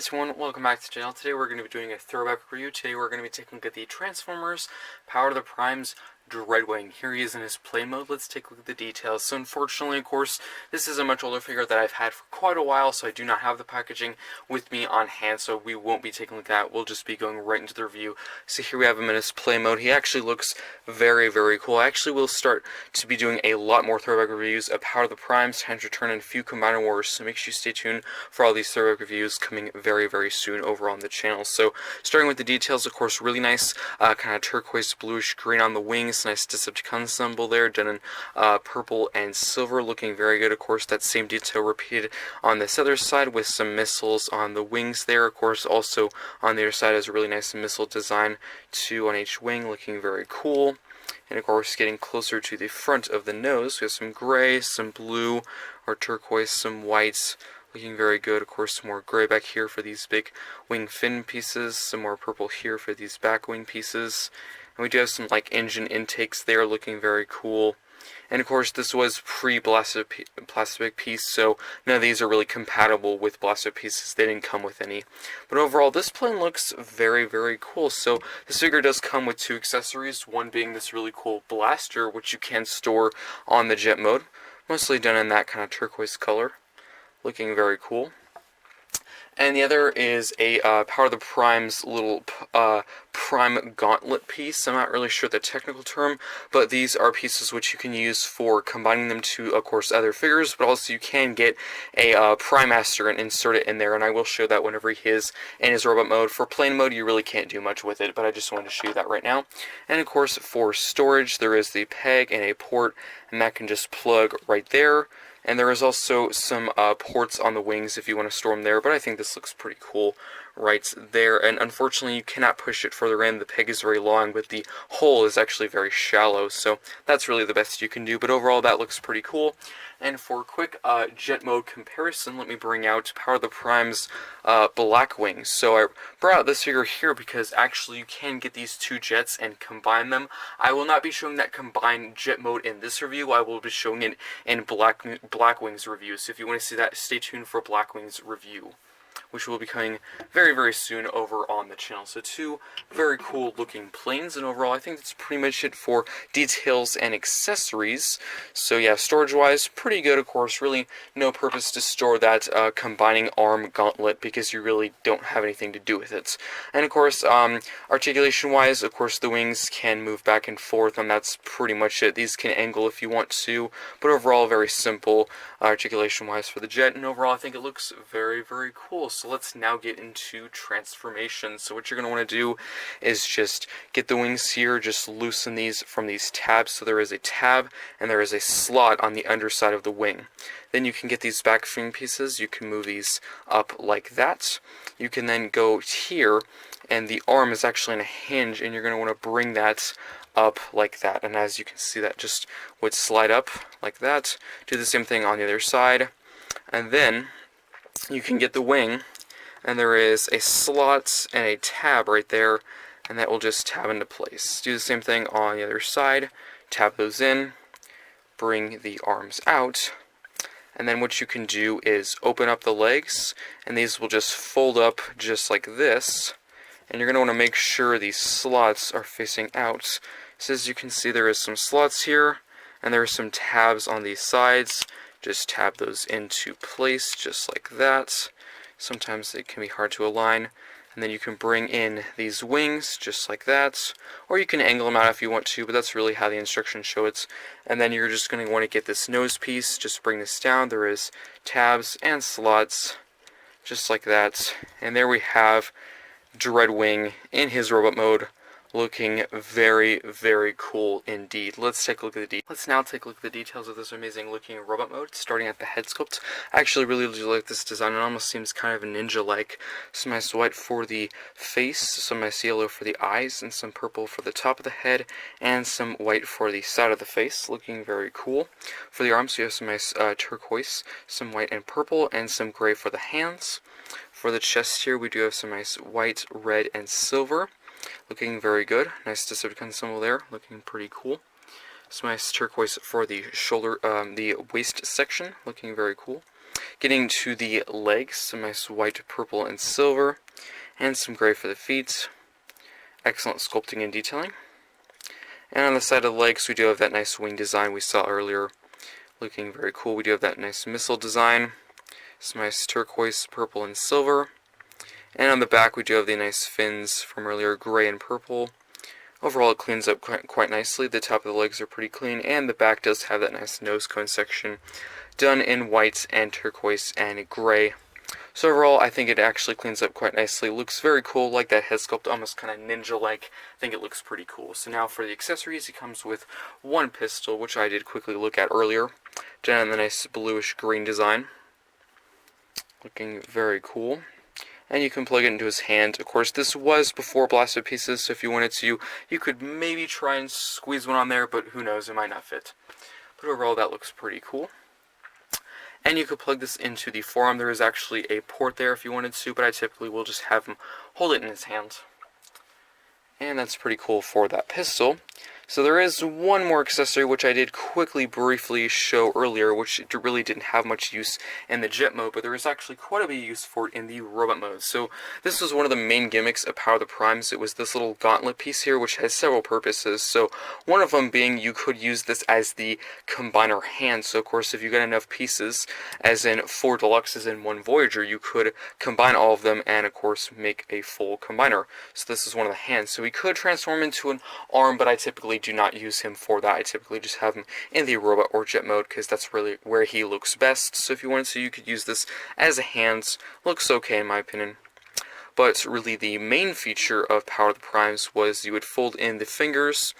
Alright everyone, welcome back to the channel. Today we're going to be doing a throwback review. Today we're going to be taking a look at the Transformers Power to the Prime's Dreadwind. Here he is in his play mode. Let's take a look at the details. So unfortunately, of course, this is a much older figure that I've had for quite a while, so I do not have the packaging with me on hand, so we won't be taking a look at that. We'll just be going right into the review. So here we have him in his play mode. He actually looks very, very cool. I actually will start to be doing a lot more throwback reviews of Power to the Prime's Time's Return and a few Combiner Wars, so make sure you stay tuned for all these throwback reviews coming very, very soon over on the channel. So starting with the details, of course, really nice kind of turquoise bluish green on the wings, nice Decepticon symbol there, done in purple and silver, looking very good. Of course, that same detail repeated on this other side with some missiles on the wings there. Of course, also on the other side is a really nice missile design, two on each wing, looking very cool. And of course, getting closer to the front of the nose, we have some gray, some blue or turquoise, some whites, looking very good. Of course, some more gray back here for these big wing fin pieces, some more purple here for these back wing pieces. And we do have some like engine intakes there, looking very cool. And of course, this was pre-plastic piece, so none of these are really compatible with plastic pieces. They didn't come with any. But overall, this plane looks very, very cool. So this figure does come with two accessories, one being this really cool blaster, which you can store on the jet mode, mostly done in that kind of turquoise color, looking very cool. And the other is a Power of the Prime's little Prime Gauntlet piece. I'm not really sure the technical term, but these are pieces which you can use for combining them to, of course, other figures, but also you can get a Prime Master and insert it in there, and I will show that whenever he is in his robot mode. For plane mode, you really can't do much with it, but I just wanted to show you that right now. And of course, for storage, there is the peg and a port, and that can just plug right there. And there is also some ports on the wings if you want to store them there, but I think this looks pretty cool right there. And unfortunately, you cannot push it further in. The peg is very long, but the hole is actually very shallow, so that's really the best you can do. But overall, that looks pretty cool. And for a quick jet mode comparison, let me bring out Power of the Prime's Black Wings. So I brought out this figure here because actually you can get these two jets and combine them. I will not be showing that combined jet mode in this review. I will be showing it in Black Wings review. So if you want to see that, stay tuned for Black Wings review, which will be coming very, very soon over on the channel. So two very cool looking planes, and overall I think that's pretty much it for details and accessories. So yeah, storage wise, pretty good. Of course, really no purpose to store that combining arm gauntlet because you really don't have anything to do with it. And of course, articulation wise, of course the wings can move back and forth, and that's pretty much it. These can angle if you want to, but overall very simple articulation wise for the jet, and overall I think it looks very, very cool. So let's now get into transformation. So what you're going to want to do is just get the wings here, just loosen these from these tabs. So there is a tab and there is a slot on the underside of the wing. Then you can get these back fin pieces, you can move these up like that. You can then go here, and the arm is actually in a hinge, and you're going to want to bring that up like that. And as you can see, that just would slide up like that. Do the same thing on the other side. And then you can get the wing, and there is a slot and a tab right there, and that will just tab into place. Do the same thing on the other side, tab those in, bring the arms out, and then what you can do is open up the legs, and these will just fold up just like this, and you're going to want to make sure these slots are facing out. So as you can see, there is some slots here, and there are some tabs on these sides. Just tab those into place just like that. Sometimes it can be hard to align. And then you can bring in these wings just like that. Or you can angle them out if you want to, but that's really how the instructions show it. And then you're just going to want to get this nose piece. Just bring this down. There is tabs and slots just like that. And there we have Dreadwing in his robot mode, looking very, very cool indeed. Let's take a look at the Let's now take a look at the details of this amazing looking robot mode, starting at the head sculpt. I actually really like this design. It almost seems kind of a ninja-like. Some nice white for the face, some nice yellow for the eyes, and some purple for the top of the head, and some white for the side of the face, looking very cool. For the arms, you have some nice turquoise, some white and purple, and some gray for the hands. For the chest here, we do have some nice white, red, and silver. Looking very good. Nice Decepticon symbol there. Looking pretty cool. Some nice turquoise for the shoulder, the waist section. Looking very cool. Getting to the legs, some nice white, purple, and silver, and some gray for the feet. Excellent sculpting and detailing. And on the side of the legs, we do have that nice wing design we saw earlier, looking very cool. We do have that nice missile design, some nice turquoise, purple, and silver. And on the back, we do have the nice fins from earlier, gray and purple. Overall, it cleans up quite nicely. The top of the legs are pretty clean, and the back does have that nice nose cone section done in white and turquoise and gray. So overall, I think it actually cleans up quite nicely. Looks very cool, like that head sculpt, almost kind of ninja-like. I think it looks pretty cool. So now for the accessories, it comes with one pistol, which I did quickly look at earlier, done in the nice bluish green design. Looking very cool. And you can plug it into his hand. Of course, this was before blasted pieces, so if you wanted to, you could maybe try and squeeze one on there, but who knows, it might not fit. But overall, that looks pretty cool. And you could plug this into the forearm. There is actually a port there if you wanted to, but I typically will just have him hold it in his hand. And that's pretty cool for that pistol. So there is one more accessory which I did quickly briefly show earlier, which really didn't have much use in the jet mode, but there is actually quite a bit of use for it in the robot mode. So this was one of the main gimmicks of Power of the Primes. It was this little gauntlet piece here, which has several purposes. So one of them being you could use this as the combiner hand. So of course, if you get enough pieces, as in 4 Deluxes and 1 Voyager, you could combine all of them and of course make a full combiner. So this is one of the hands. So we could transform into an arm, but I typically do not use him for that. I typically just have him in the robot or jet mode because that's really where he looks best. So if you wanted to, you could use this as a hand. Looks okay in my opinion. But really the main feature of Power of the Primes was you would fold in the fingers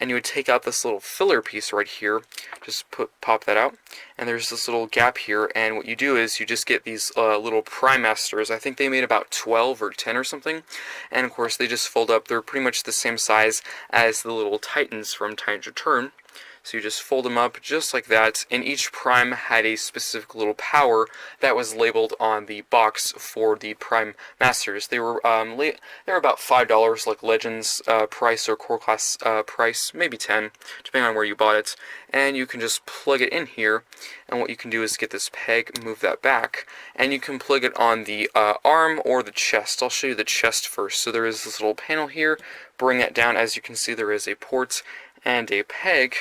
and you would take out this little filler piece right here. Just pop that out. And there's this little gap here, and what you do is you just get these little Prime Masters. I think they made about 12 or 10 or something. And of course they just fold up. They're pretty much the same size as the little Titans from Titans Return. So you just fold them up just like that, and each Prime had a specific little power that was labeled on the box for the Prime Masters. They were about $5, like Legends price or Core Class price, maybe 10, depending on where you bought it. And you can just plug it in here, and what you can do is get this peg, move that back, and you can plug it on the arm or the chest. I'll show you the chest first. So there is this little panel here. Bring that down. As you can see, there is a port and a peg.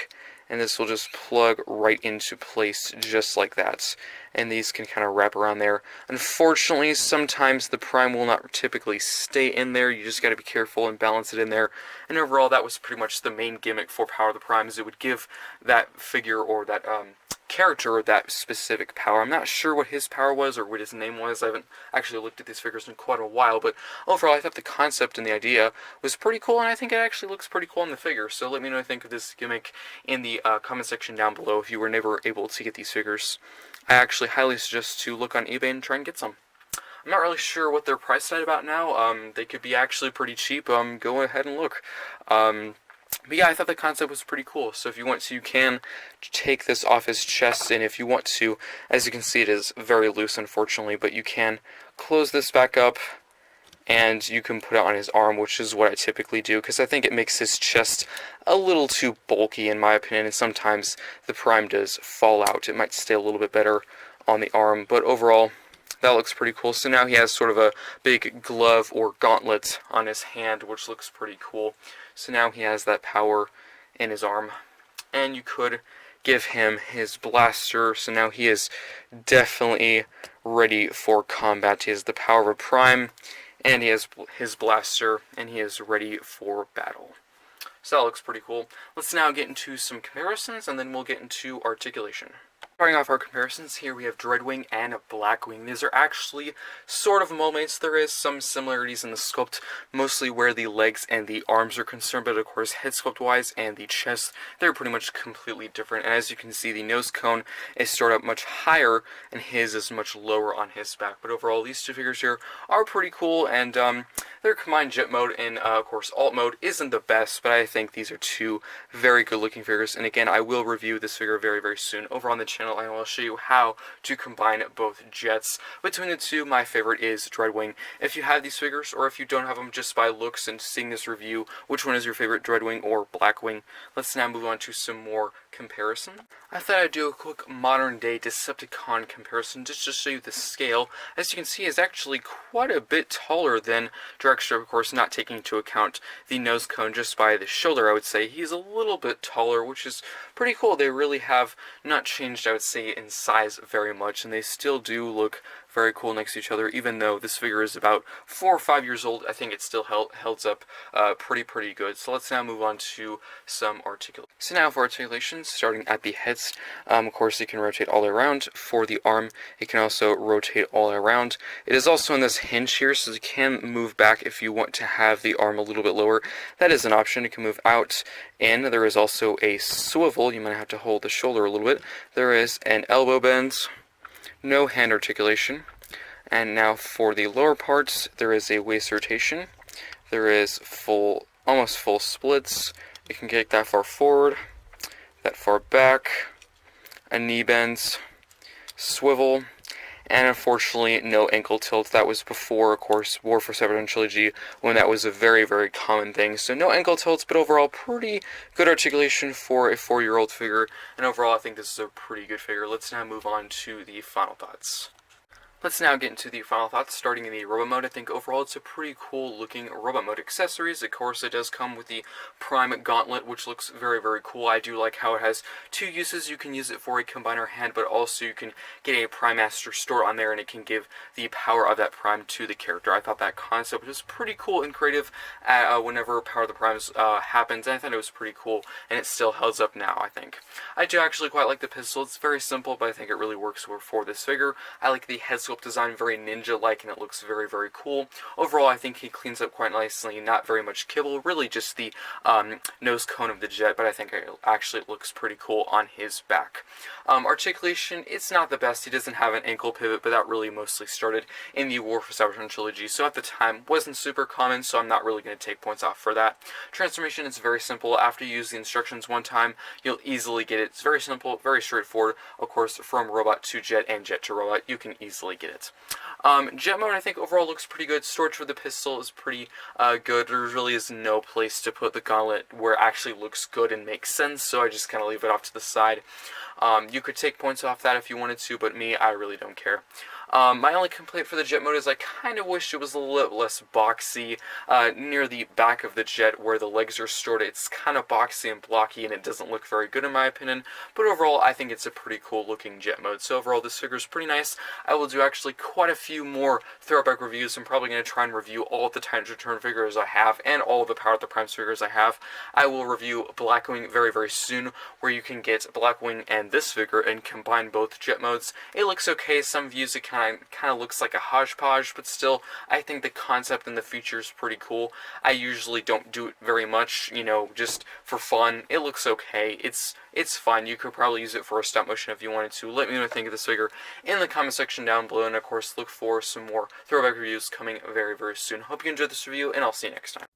And this will just plug right into place just like that. And these can kind of wrap around there. Unfortunately, sometimes the Prime will not typically stay in there. You just got to be careful and balance it in there. And overall, that was pretty much the main gimmick for Power of the Primes. It would give that figure or that character that specific power. I'm not sure what his power was or what his name was. I haven't actually looked at these figures in quite a while, but overall I thought the concept and the idea was pretty cool, and I think it actually looks pretty cool in the figure. So let me know what you think of this gimmick in the comment section down below if you were never able to get these figures. I actually highly suggest to look on eBay and try and get some. I'm not really sure what they're priced at about now. They could be actually pretty cheap. Go ahead and look. But yeah, I thought the concept was pretty cool. So if you want to, you can take this off his chest, and if you want to, as you can see, it is very loose, unfortunately, but you can close this back up, and you can put it on his arm, which is what I typically do, because I think it makes his chest a little too bulky, in my opinion, and sometimes the Prime does fall out. It might stay a little bit better on the arm, but overall, that looks pretty cool. So now he has sort of a big glove or gauntlet on his hand, which looks pretty cool. So now he has that power in his arm. And you could give him his blaster. So now he is definitely ready for combat. He has the power of a Prime, and he has his blaster, and he is ready for battle. So that looks pretty cool. Let's now get into some comparisons, and then we'll get into articulation. Starting off our comparisons, here we have Dreadwing and Blackwing. These are actually sort of moldmates. There is some similarities in the sculpt, mostly where the legs and the arms are concerned, but of course head sculpt wise and the chest, they're pretty much completely different. And as you can see, the nose cone is stored up much higher, and his is much lower on his back. But overall, these two figures here are pretty cool, and their combined jet mode and of course alt mode isn't the best, but I think these are two very good looking figures. And again, I will review this figure very, very soon over on the channel, and I'll show you how to combine both jets. Between the two, my favorite is Dreadwing. If you have these figures, or if you don't have them, just by looks and seeing this review, which one is your favorite, Dreadwing or Blackwing? Let's now move on to some more comparison. I thought I'd do a quick modern day Decepticon comparison just to show you the scale. As you can see, is actually quite a bit taller than Dragster, of course, not taking into account the nose cone just by the shoulder. I would say he's a little bit taller, which is pretty cool. They really have not changed, I would say, in size very much, and they still do look very cool next to each other. Even though this figure is about 4 or 5 years old, I think it still holds up pretty good. So let's now move on to some articulation. So now for articulation, starting at the heads, of course you can rotate all the way around. For the arm, it can also rotate all the way around. It is also on this hinge here, so you can move back if you want to have the arm a little bit lower. That is an option. It can move out, and there is also a swivel. You might have to hold the shoulder a little bit. There is an elbow bend, no hand articulation. And now for the lower parts, there is a waist rotation. There is almost full splits. You can get that far forward, that far back, a knee bend, swivel, and unfortunately no ankle tilt. That was before, of course, War for Cybertron Trilogy, when that was a very common thing. So no ankle tilts, but overall pretty good articulation for a 4-year-old figure, and overall I think this is a pretty good figure. Let's now move on to the final thoughts. Let's now get into the final thoughts, starting in the robot mode. I think overall it's a pretty cool looking robot mode. Accessories, of course, it does come with the Prime Gauntlet, which looks very cool. I do like how it has 2 uses. You can use it for a combiner hand, but also you can get a Prime Master stored on there, and it can give the power of that Prime to the character. I thought that concept was pretty cool and creative whenever Power of the Primes happens, and I thought it was pretty cool, and it still holds up now, I think. I do actually quite like the pistol. It's very simple, but I think it really works for this figure. I like the head sculpt design, very ninja-like, and it looks very cool. Overall, I think he cleans up quite nicely, not very much kibble, really just the nose cone of the jet, but I think it actually looks pretty cool on his back. Articulation, it's not the best. He doesn't have an ankle pivot, but that really mostly started in the War for Cybertron Trilogy, so at the time wasn't super common, so I'm not really going to take points off for that. Transformation is very simple. After you use the instructions one time, you'll easily get it. It's very simple, very straightforward. Of course, from robot to jet and jet to robot, you can easily get it. Jet mode, I think overall looks pretty good. Storage for the pistol is pretty good. There really is no place to put the gauntlet where it actually looks good and makes sense, so I just kind of leave it off to the side. You could take points off that if you wanted to, but me, I really don't care. My only complaint for the jet mode is I kind of wish it was a little less boxy. Near the back of the jet where the legs are stored, it's kind of boxy and blocky, and it doesn't look very good in my opinion, but overall I think it's a pretty cool looking jet mode. So overall this figure is pretty nice. I will do actually quite a few more throwback reviews. I'm probably going to try and review all of the Titans Return figures I have and all of the Power of the Primes figures I have. I will review Blackwing very soon, where you can get Blackwing and this figure and combine both jet modes. It looks okay. Some views it kind of looks like a hodgepodge, but still I think the concept and the feature is pretty cool. I usually don't do it very much, you know, just for fun. It looks okay. It's fun. You could probably use it for a stop motion if you wanted to. Let me know what you think of this figure in the comment section down below, and of course look for some more throwback reviews coming very soon. Hope you enjoyed this review, and I'll see you next time.